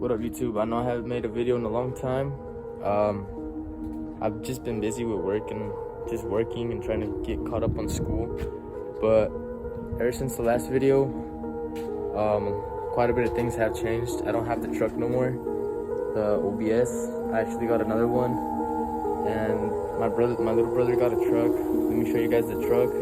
What up, YouTube? I know I haven't made a video in a long time. I've just been busy with work and just working and trying to get caught up on school. But ever since the last video, quite a bit of things have changed. I don't have the truck no more, the OBS. I actually got another one, and my little brother got a truck. Let me show you guys the truck.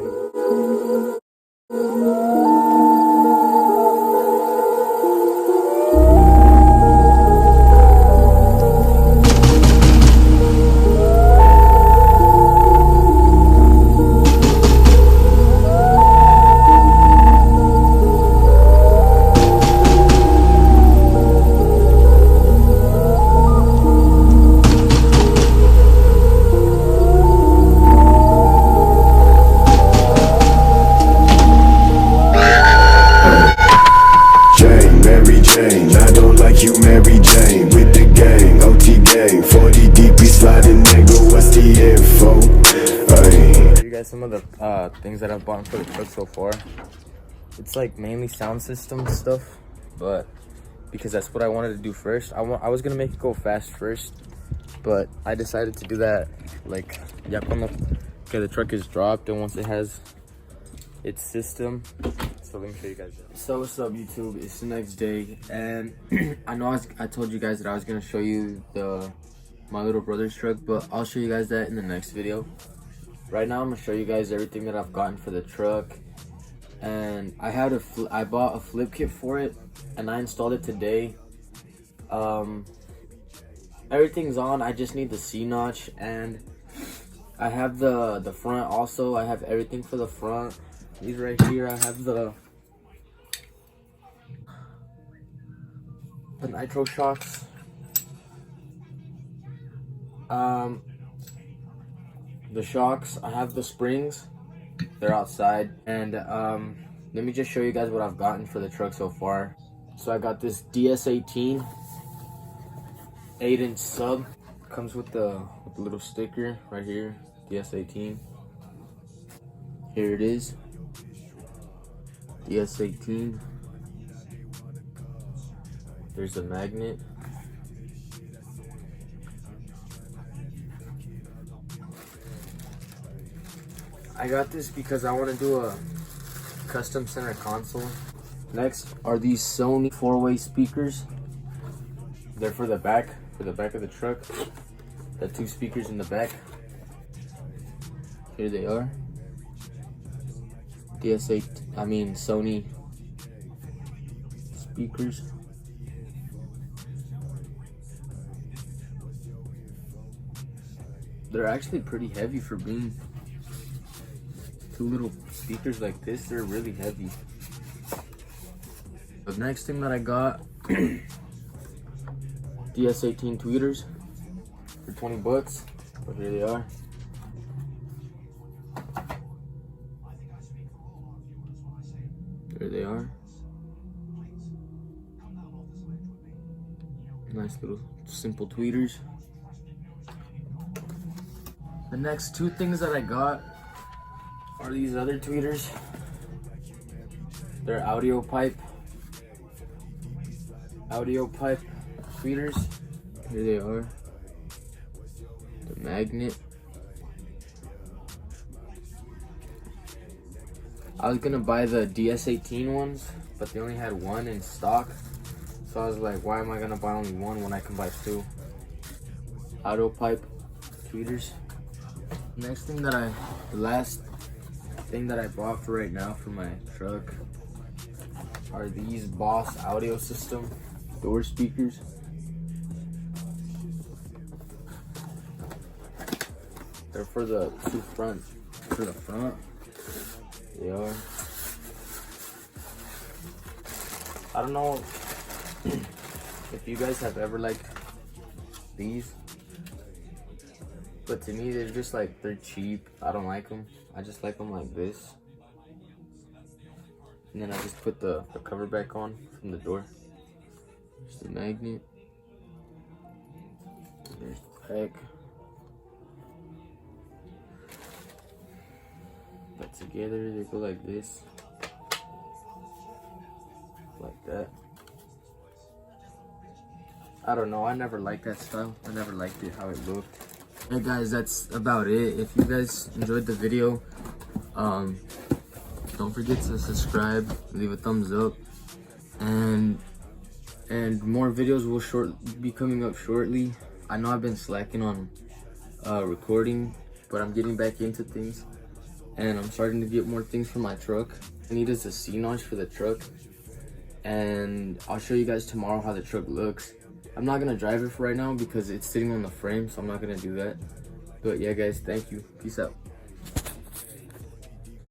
I don't like you, Mary Jane, with the gang, OT gang, 40 deep, we sliding, nigga, what's the info? Show you guys some of the things that I've bought for the truck so far. It's like mainly sound system stuff, but because that's what I wanted to do first. I was gonna make it go fast first, but I decided to do that like okay, the truck is dropped, and once it has its system. So let me show you guys that. So what's up, YouTube? It's the next day, and I know I told you guys that I was gonna show you my little brother's truck, but I'll show you guys that in the next video. Right now I'm gonna show you guys everything that I've gotten for the truck. And I bought a flip kit for it, and I installed it today. Everything's on. I just need the C-notch, and I have the front also. I have everything for the front. These right here, I have the nitro shocks. The shocks, I have the springs. They're outside. And let me just show you guys what I've gotten for the truck so far. So I got this DS18 8-inch sub. Comes with the little sticker right here, DS18. Here it is, DS18. There's a magnet. I got this because I want to do a custom center console. Next are these Sony 4-way speakers. They're for the back of the truck. The 2 speakers in the back. Here they are. Sony speakers. They're actually pretty heavy for being 2 little speakers like this. They're really heavy. The next thing that I got, DS18 tweeters for 20 bucks. But here they are. There they are. Nice little simple tweeters. The next 2 things that I got are these other tweeters. They're audio pipe tweeters. Here they are. The magnet. I was gonna buy the DS18 ones, but they only had 1 in stock. So I was like, why am I gonna buy only 1 when I can buy 2? Audio pipe tweeters. The last thing that I bought for right now for my truck are these Boss audio system door speakers. They're for the front. They are. I don't know if you guys have ever liked these, but to me they're just like, they're cheap. I don't like them. I just like them like this. And then I just put the cover back on from the door. There's the magnet. There's the back. Put together, they go like this. Like that. I don't know. I never liked that style. I never liked it how it looked. Hey guys, that's about it. If you guys enjoyed the video, don't forget to subscribe, leave a thumbs up, and more videos will be coming up shortly. I know I've been slacking on recording, but I'm getting back into things, and I'm starting to get more things for my truck. I need is a C-notch for the truck, and I'll show you guys tomorrow how the truck looks. I'm not gonna drive it for right now because it's sitting on the frame, so I'm not gonna do that. But yeah guys, thank you. Peace out.